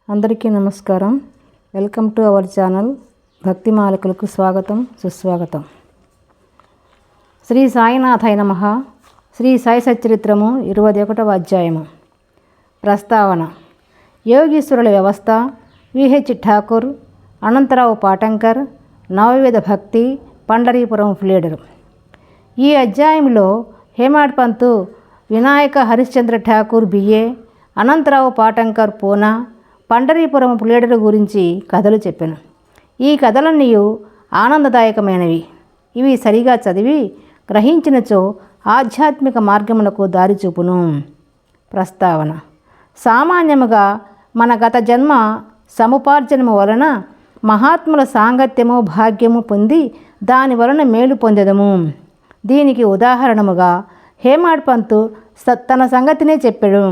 అందరికీ నమస్కారం. Welcome to our channel. భక్తి మాలికలకు స్వాగతం, సుస్వాగతం. శ్రీ సాయినాథాయ నమః. శ్రీ సాయి సచ్చరిత్రము 21వ అధ్యాయము. ప్రస్తావన. యోగీశ్వరుల వ్యవస్థ, విహెచ్ ఠాకూర్, అనంతరావు పాటంకర్, నవవిధ భక్తి, పండరీపురం ఫ్లీడరు. ఈ అధ్యాయంలో హేమాడ్ పంతు, వినాయక హరిశ్చంద్ర ఠాకూర్ బిఏ, అనంతరావు పాటంకర్ పూనా, పండరీపురం ఫ్లీడరు గురించి కథలు చెప్పాను. ఈ కథలన్నీ ఆనందదాయకమైనవి. ఇవి సరిగా చదివి గ్రహించినచో ఆధ్యాత్మిక మార్గములకు దారి చూపును. ప్రస్తావన. సామాన్యముగా మన గత జన్మ సముపార్జనము వలన మహాత్ముల సాంగత్యము భాగ్యము పొంది దాని వలన మేలు పొందెదము. దీనికి ఉదాహరణముగా హేమాడ్ పంతు తన సంగతినే చెప్పాడు.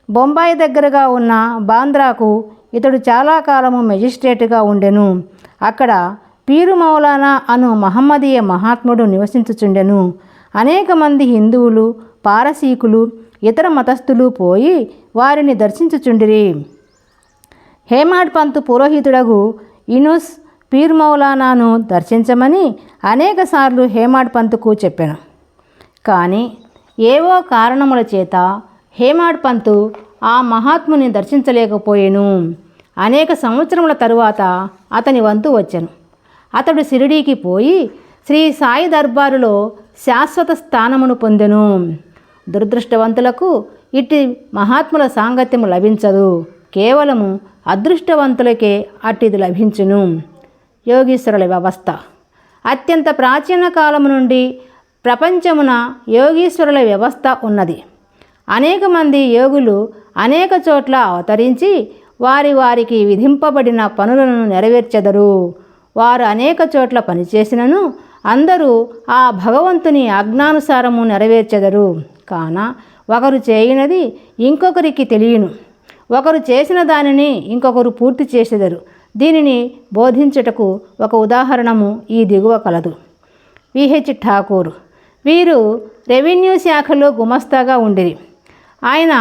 బొంబాయి దగ్గరగా ఉన్న బాంద్రాకు ఇతడు చాలా కాలము మెజిస్ట్రేటుగా ఉండెను. అక్కడ పీరు మౌలానా అను మహమ్మదీయ మహాత్ముడు నివసించుచుండెను. అనేక మంది హిందువులు, పారసీకులు, ఇతర మతస్థులు పోయి వారిని దర్శించుచుండిరి. హేమాడ్ పంతు పురోహితుడగు ఇనుస్ పీర్ మౌలానాను దర్శించమని అనేకసార్లు హేమాడ్ పంతుకు చెప్పాను. కానీ ఏవో కారణముల చేత హేమాడ్ పంతు ఆ మహాత్ముని దర్శించలేకపోయెను. అనేక సంవత్సరముల తరువాత అతని వంతు వచ్చెను. అతడు షిరిడీకి పోయి శ్రీ సాయి దర్బారులో శాశ్వత స్థానమును పొందెను. దురదృష్టవంతులకు ఇట్టి మహాత్ముల సాంగత్యము లభించదు. కేవలము అదృష్టవంతులకే అట్టిది లభించును. యోగీశ్వరుల వ్యవస్థ. అత్యంత ప్రాచీన కాలము నుండి ప్రపంచమున యోగీశ్వరుల వ్యవస్థ ఉన్నది. అనేక మంది యోగులు అనేక చోట్ల అవతరించి వారికి విధింపబడిన పనులను నెరవేర్చెదరు. వారు అనేక చోట్ల పనిచేసినను అందరూ ఆ భగవంతుని ఆజ్ఞానుసారము నెరవేర్చెదరు. కాన ఒకరు చేయనది ఇంకొకరికి తెలియను. ఒకరు చేసిన దానిని ఇంకొకరు పూర్తి చేసెదరు. దీనిని బోధించుటకు ఒక ఉదాహరణము ఈ దిగువ కలదు. విహెచ్ ఠాకూర్. వీరు రెవెన్యూ శాఖలో గుమస్తాగా ఉండిరి. ఆయన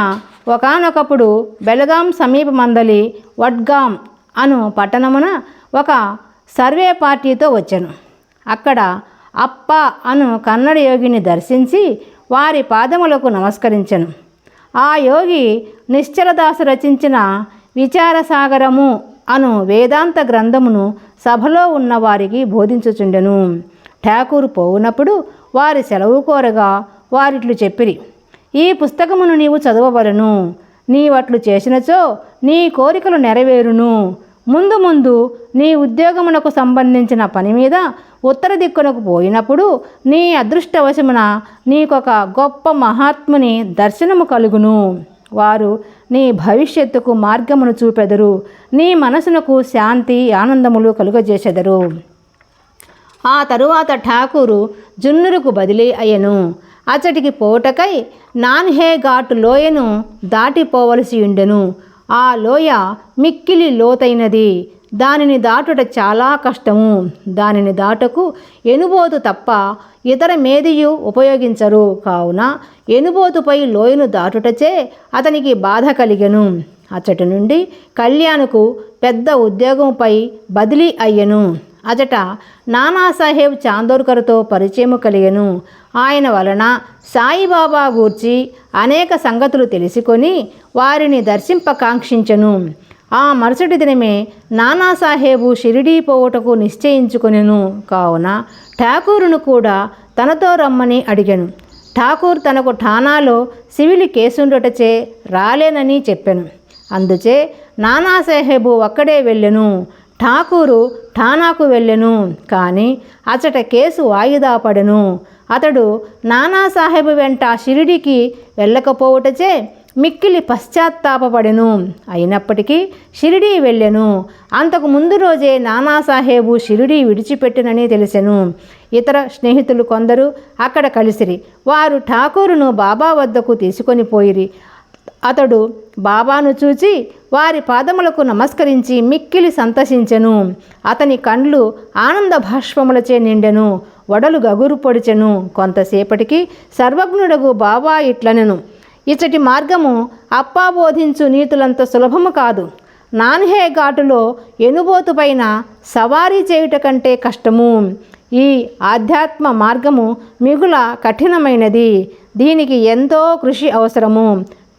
ఒకానొకప్పుడు బెలగాం సమీపమందలి వడ్గాం అను పట్టణమున ఒక సర్వే పార్టీతో వచ్చాను. అక్కడ అప్ప అను కన్నడ యోగిని దర్శించి వారి పాదములకు నమస్కరించెను. ఆ యోగి నిశ్చలదాసు రచించిన విచారసాగరము అను వేదాంత గ్రంథమును సభలో ఉన్న వారికి బోధించుచుండెను. ఠాకూర్ పోవునప్పుడు వారి సెలవు కోరగా వారిట్లు చెప్పిరి, ఈ పుస్తకమును నీవు చదవవలను. నీవట్లు చేసినచో నీ కోరికలు నెరవేరును. ముందు ముందు నీ ఉద్యోగమునకు సంబంధించిన పని మీద ఉత్తర దిక్కునకు పోయినప్పుడు నీ అదృష్టవశమున నీకొక గొప్ప మహాత్ముని దర్శనము కలుగును. వారు నీ భవిష్యత్తుకు మార్గమును చూపెదరు. నీ మనసునకు శాంతి ఆనందములు కలుగజేసెదరు. ఆ తరువాత ఠాకూరు జున్నూరుకు బదిలీ అయ్యెను. అచ్చటికి పోవుటకై నాన్హే ఘాటు లోయను దాటిపోవలసి ఉండెను. ఆ లోయ మిక్కిలి లోతైనది. దానిని దాటుట చాలా కష్టము. దానిని దాటకు ఎనుబోతు తప్ప ఇతర మేదియు ఉపయోగించరు. కావున ఎనుబోతుపై లోయను దాటుటచే అతనికి బాధ కలిగెను. అచ్చటి నుండి కళ్యాణ్కు పెద్ద ఉద్యోగంపై బదిలీ అయ్యెను. అచట నానాసాహెబ్ చాందోర్కర్తో పరిచయము కలిగెను. ఆయన వలన సాయిబాబా గూర్చి అనేక సంగతులు తెలుసుకొని వారిని దర్శింపకాంక్షించెను. ఆ మరుసటి దినమే నానాసాహెబు షిరిడీ పోవుటకు నిశ్చయించుకొనెను. కావున ఠాకూరును కూడా తనతో రమ్మని అడిగాను. ఠాకూర్ తనకు ఠానాలో సివిల్ కేసుండుటచే రాలేనని చెప్పాను. అందుచే నానాసాహెబు ఒక్కడే వెళ్ళెను. ఠాకూరు ఠానాకు వెళ్ళెను. కానీ అచట కేసు వాయిదా పడెను. అతడు నానాసాహెబు వెంట షిరిడీకి వెళ్ళకపోవుటచే మిక్కిలి పశ్చాత్తాపపడెను. అయినప్పటికీ షిరిడీ వెళ్ళెను. అంతకు ముందు రోజే నానాసాహెబు షిరిడీ విడిచిపెట్టినని తెలిసెను. ఇతర స్నేహితులు కొందరు అక్కడ కలిసిరి. వారు ఠాకూరును బాబా వద్దకు తీసుకొని పోయిరి. అతడు బాబాను చూచి వారి పాదములకు నమస్కరించి మిక్కిలి సంతసించెను. అతని కండ్లు ఆనంద భాష్పములచే నిండెను. వడలు గగురు పొడిచెను. కొంతసేపటికి సర్వజ్ఞుడగు బాబా ఇట్లనెను, ఇచ్చటి మార్గము అప్పా బోధించు నీతులంత సులభము కాదు. నాన్హే ఘాటులో ఎనుబోతు పైన సవారీ చేయుట కంటే కష్టము. ఈ ఆధ్యాత్మ మార్గము మిగుల కఠినమైనది. దీనికి ఎంతో కృషి అవసరము.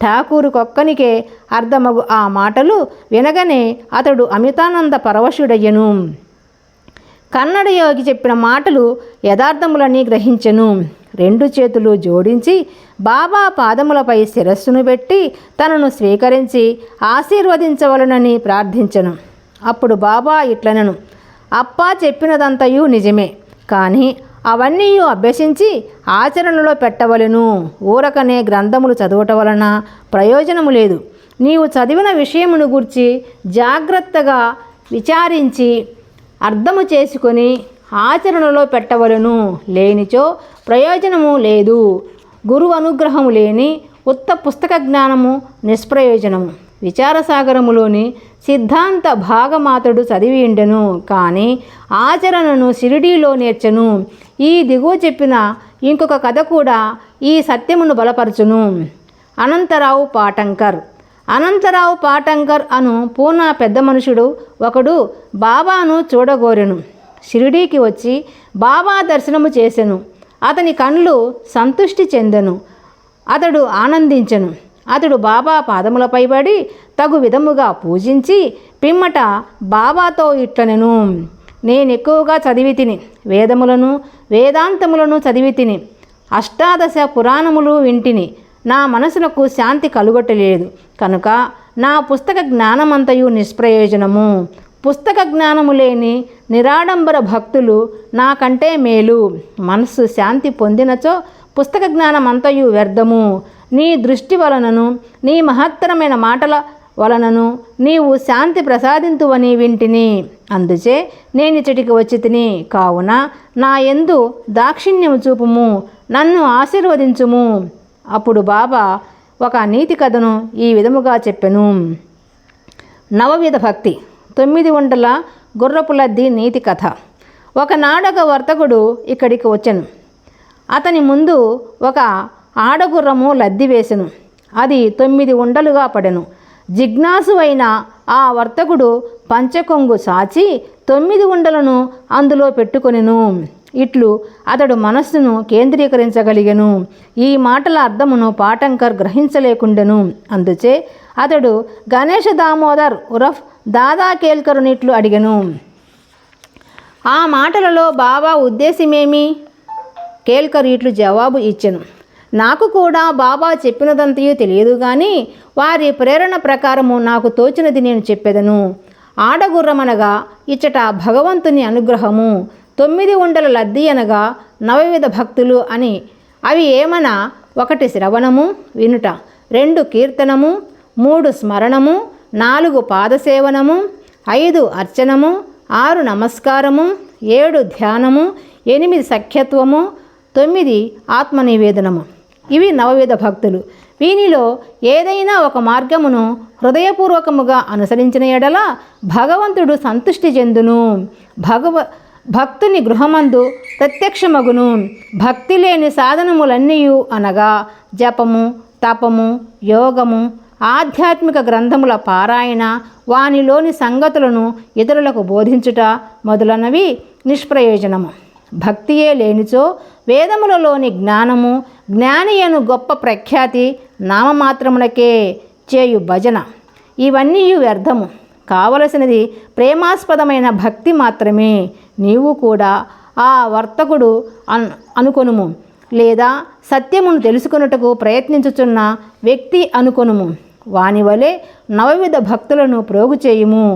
ఠాకూరుకొక్కనికే అర్థమగు ఆ మాటలు వినగానే అతడు అమితానంద పరవశుడయ్యను. కన్నడ యోగి చెప్పిన మాటలు యథార్థములని గ్రహించెను. 2 చేతులు జోడించి బాబా పాదములపై శిరస్సును పెట్టి తనను స్వీకరించి ఆశీర్వదించవలనని ప్రార్థించెను. అప్పుడు బాబా ఇట్లనెను, అప్పా చెప్పినదంతయు నిజమే, కానీ అవన్నీ అభ్యసించి ఆచరణలో పెట్టవలెను. ఊరకనే గ్రంథములు చదువుట వలన ప్రయోజనము లేదు. నీవు చదివిన విషయమును గూర్చి జాగ్రత్తగా విచారించి అర్థము చేసుకొని ఆచరణలో పెట్టవలను. లేనిచో ప్రయోజనము లేదు. గురువు అనుగ్రహము లేని ఉత్త పుస్తక జ్ఞానము నిష్ప్రయోజనము. విచారసాగరములోని సిద్ధాంత భాగమాతడు చదివి ఉండెను, కానీ ఆచరణను షిరిడీలో నేర్చెను. ఈ దిగువ చెప్పిన ఇంకొక కథ కూడా ఈ సత్యమును బలపరచును. అనంతరావు పాటంకర్ అను పూనా పెద్ద మనుషుడు ఒకడు బాబాను చూడగోరెను. షిరిడీకి వచ్చి బాబా దర్శనము చేసెను. అతని కండ్లు సంతృష్టి చెందెను. అతడు ఆనందించెను. అతడు బాబా పాదములపై పడి తగు విధముగా పూజించి పిమ్మట బాబాతో ఇట్లనెను, నేనెక్కువగా చదివి తిని, వేదములను వేదాంతములను చదివి తిని, 18 పురాణములు వింటిని. నా మనసునకు శాంతి కలుగొట్టలేదు కనుక నా పుస్తక జ్ఞానమంతయు నిష్ప్రయోజనము. పుస్తక జ్ఞానము లేని నిరాడంబర భక్తులు నాకంటే మేలు. మనస్సు శాంతి పొందినచో పుస్తక జ్ఞానమంతయు వ్యర్థము. నీ దృష్టి వలనను నీ మహత్తరమైన మాటల వలనను నీవు శాంతి ప్రసాదింతువని వింటిని. అందుచే నేనిచ్చటికి వచ్చి తిని. కావున నా యందు దాక్షిణ్యము చూపుము, నన్ను ఆశీర్వదించుము. అప్పుడు బాబా ఒక నీతి కథను ఈ విధముగా చెప్పెను. నవవిధ భక్తి 9 ఉండల గుర్రపులద్ది నీతి కథ. ఒకనాడొక వర్తకుడు ఇక్కడికి వచ్చెను. అతని ముందు ఒక ఆడగుర్రము లద్ది వేసెను. అది 9 ఉండలుగా పడెను. జిజ్ఞాసు అయిన ఆ వర్తకుడు పంచకొంగు సాచి 9 ఉండలను అందులో పెట్టుకొనెను. ఇట్లు అతడు మనస్సును కేంద్రీకరించగలిగెను. ఈ మాటల అర్థమును పాటంకర్ గ్రహించలేకుండెను. అందుచే అతడు గణేష దామోదర్ ఉరఫ్ దాదా కేల్కరునిట్లు అడిగెను, ఆ మాటలలో బాబా ఉద్దేశమేమి? కేల్కర్ ఇట్లు జవాబు ఇచ్చెను, నాకు కూడా బాబా చెప్పినదంతయు తెలియదు, కానీ వారి ప్రేరణ ప్రకారము నాకు తోచినది నేను చెప్పెదను. ఆడగుర్రమనగా ఇచ్చట భగవంతుని అనుగ్రహము, 9 ఉండల లద్ది అనగా నవవిధ భక్తులు అని. అవి ఏమనా 1 శ్రవణము వినుట, 2 కీర్తనము, 3 స్మరణము, 4 పాదసేవనము, 5 అర్చనము, 6 నమస్కారము, 7 ధ్యానము, 8 సఖ్యత్వము, 9 ఆత్మనివేదనము. ఇవి నవవిధ భక్తులు. వీనిలో ఏదైనా ఒక మార్గమును హృదయపూర్వకముగా అనుసరించిన ఎడల భగవంతుడు సంతుష్టి చెందును. భక్తుని గృహమందు ప్రత్యక్షమగును. భక్తి లేని సాధనములన్నీయు అనగా జపము, తపము, యోగము, ఆధ్యాత్మిక గ్రంథముల పారాయణ, వానిలోని సంగతులను ఇతరులకు బోధించుట మొదలనవి నిష్ప్రయోజనము. భక్తియే లేనిచో వేదములలోని జ్ఞానము, జ్ఞానియను గొప్ప ప్రఖ్యాతి నామమాత్రములకే చేయు భజన ఇవన్నీ వ్యర్థము. కావలసినది ప్రేమాస్పదమైన భక్తి మాత్రమే. నీవు కూడా ఆ వర్తకుడు అనుకొనుము, లేదా సత్యమును తెలుసుకొనుటకు ప్రయత్నించుచున్న వ్యక్తి అనుకొనుము. వాని వలె నవవిధ భక్తులను ప్రోగు చేయుము,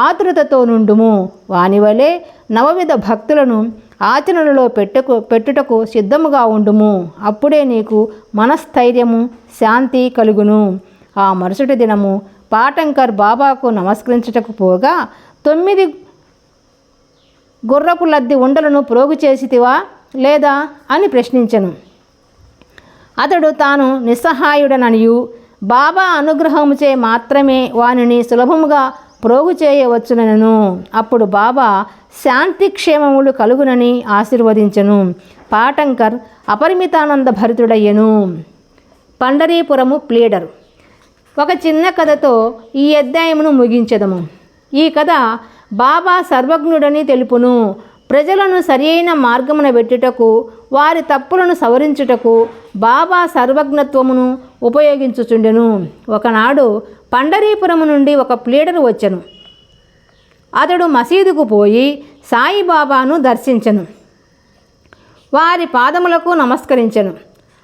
ఆతురతతో నుండుము. వాని వలె నవవిధ భక్తులను ఆచరణలో పెట్టుటకు సిద్ధముగా ఉండుము. అప్పుడే నీకు మనస్థైర్యము, శాంతి కలుగును. ఆ మరుసటి దినము పాటంకర్ బాబాకు నమస్కరించుటకు పోగా 9 గుర్రపు లద్ది ఉండలను ప్రోగు చేసితివా లేదా అని ప్రశ్నించెను. అతడు తాను నిస్సహాయుడననియు బాబా అనుగ్రహముచే మాత్రమే వానిని సులభముగా ప్రోగు చేయవచ్చునను. అప్పుడు బాబా శాంతి క్షేమములు కలుగునని ఆశీర్వదించెను. పాటంకర్ అపరిమితానంద భరితుడయ్యెను. పండరీపురము ప్లీడరు. ఒక చిన్న కథతో ఈ అధ్యాయమును ముగించెదము. ఈ కథ బాబా సర్వజ్ఞుడని తెలుపును. ప్రజలను సరియైన మార్గమున పెట్టుటకు, వారి తప్పులను సవరించుటకు బాబా సర్వజ్ఞత్వమును ఉపయోగించుచుండెను. ఒకనాడు పండరీపురము నుండి ఒక ప్లీడరు వచ్చెను. అతడు మసీదుకు పోయి సాయిబాబాను దర్శించెను. వారి పాదములకు నమస్కరించెను.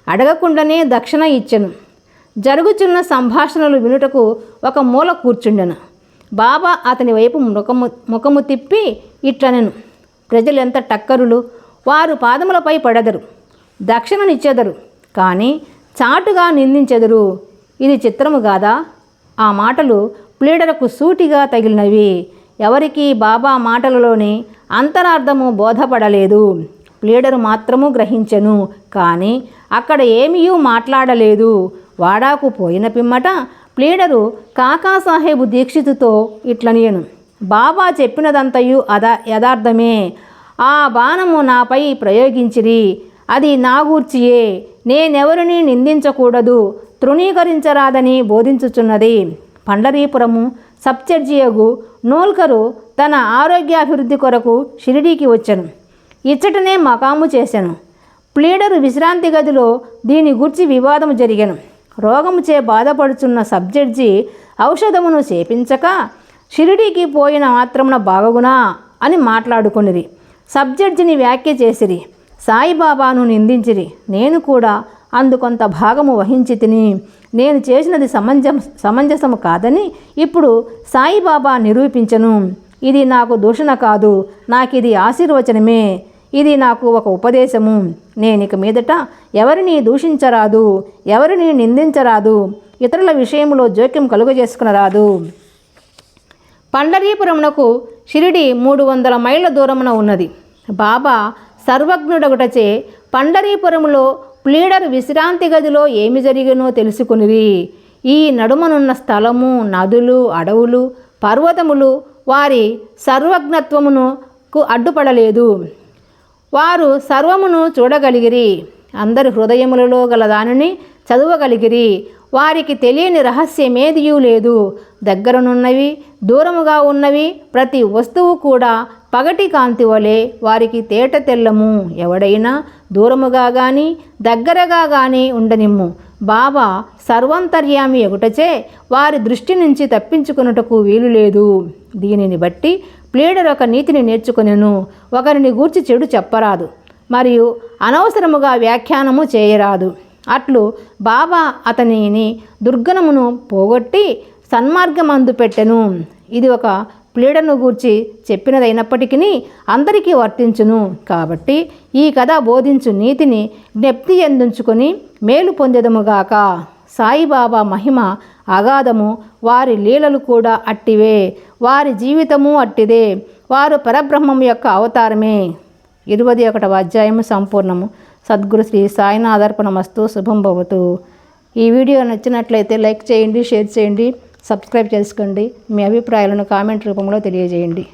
అడగకుండానే దక్షిణ ఇచ్చెను. జరుగుచున్న సంభాషణలు వినుటకు ఒక మూల కూర్చుండెను. బాబా అతని వైపు ముఖము తిప్పి ఇట్లనెను, ప్రజలెంత టక్కరులు, వారు పాదములపై పడెదరు, దక్షిణనిచ్చెదరు, కానీ చాటుగా నిందించెదరు. ఇది చిత్రము కాదా? ఆ మాటలు ప్లీడరకు సూటిగా తగిలినవి. ఎవరికీ బాబా మాటలలోని అంతరార్థము బోధపడలేదు. ప్లీడరు మాత్రము గ్రహించెను, కానీ అక్కడ ఏమీ మాట్లాడలేదు. వాడాకు పోయిన పిమ్మట ప్లీడరు కాకాసాహెబు దీక్షితుతో ఇట్లనియను, బాబా చెప్పినదంతయు యథార్థమే. ఆ బాణము నాపై ప్రయోగించిరి, అది నా గూర్చియే. నేనెవరిని నిందించకూడదు, తృణీకరించరాదని బోధించుచున్నది. పండరీపురము సబ్జడ్జియగు నోల్కరు తన ఆరోగ్యాభివృద్ధి కొరకు షిరిడీకి వచ్చెను. ఇచ్చటనే మకాము చేశాను. ప్లీడరు విశ్రాంతి గదిలో దీని గూర్చి వివాదము జరిగెను. రోగముచే బాధపడుచున్న సబ్జడ్జి ఔషధమును సేపించక షిరిడీకి పోయిన మాత్రమున బాగగునా అని మాట్లాడుకొనిరి. సబ్జడ్జిని వ్యాఖ్య చేసిరి, సాయిబాబాను నిందించిరి. నేను కూడా అందుకొంత భాగము వహించి తిని నేను చేసినది సమంజసము కాదని ఇప్పుడు సాయిబాబా నిరూపించను. ఇది నాకు దూషణ కాదు, నాకిది ఆశీర్వచనమే. ఇది నాకు ఒక ఉపదేశము. నేనిక మీదట ఎవరిని దూషించరాదు, ఎవరిని నిందించరాదు, ఇతరుల విషయంలో జోక్యం కలుగజేసుకునరాదు. పండరీపురమునకు షిరిడి 300 మైళ్ళ దూరమున ఉన్నది. బాబా సర్వజ్ఞుడగుటచే పండరీపురములో ప్లీడర్ విశ్రాంతి గదిలో ఏమి జరిగినో తెలుసుకునిరి. ఈ నడుమనున్న స్థలము, నదులు, అడవులు, పర్వతములు వారి సర్వజ్ఞత్వమునకు అడ్డుపడలేదు. వారు సర్వమును చూడగలిగిరి. అందరి హృదయములలో గల దానిని చదవగలిగిరి. వారికి తెలియని రహస్యమేదియూ లేదు. దగ్గరనున్నవి, దూరముగా ఉన్నవి ప్రతి వస్తువు కూడా పగటి కాంతి వలె వారికి తేట తెల్లము. ఎవడైనా దూరముగా కానీ దగ్గరగా కానీ ఉండనిమ్ము, బాబా సర్వంతర్యామి ఎగుటచే వారి దృష్టి నుంచి తప్పించుకొనుటకు వీలు లేదు. దీనిని బట్టి ప్లీడర్ ఒక నీతిని నేర్చుకొనెను, ఒకరిని గూర్చి చెడు చెప్పరాదు, మరియు అనవసరముగా వ్యాఖ్యానము చేయరాదు. అట్లు బాబా అతనిని దుర్గణమును పోగొట్టి సన్మార్గమందు పెట్టెను. ఇది ఒక ప్లీడర్ను గూర్చి చెప్పినదైనప్పటికీ అందరికీ వర్తించును. కాబట్టి ఈ కథ బోధించు నీతిని జ్ఞప్తి ఎందుంచుకొని మేలు పొందెదముగాక. సాయిబాబా మహిమ అగాధము, వారి లీలలు కూడా అట్టివే, వారి జీవితము అట్టిదే. వారు పరబ్రహ్మం యొక్క అవతారమే. 21వ అధ్యాయము సంపూర్ణము. సద్గురు శ్రీ సాయినాథర్పణమస్తు. శుభం భవతు. ఈ వీడియో నచ్చినట్లయితే లైక్ చేయండి, షేర్ చేయండి, సబ్స్క్రైబ్ చేసుకోండి. మీ అభిప్రాయాలను కామెంట్ రూపంలో తెలియజేయండి.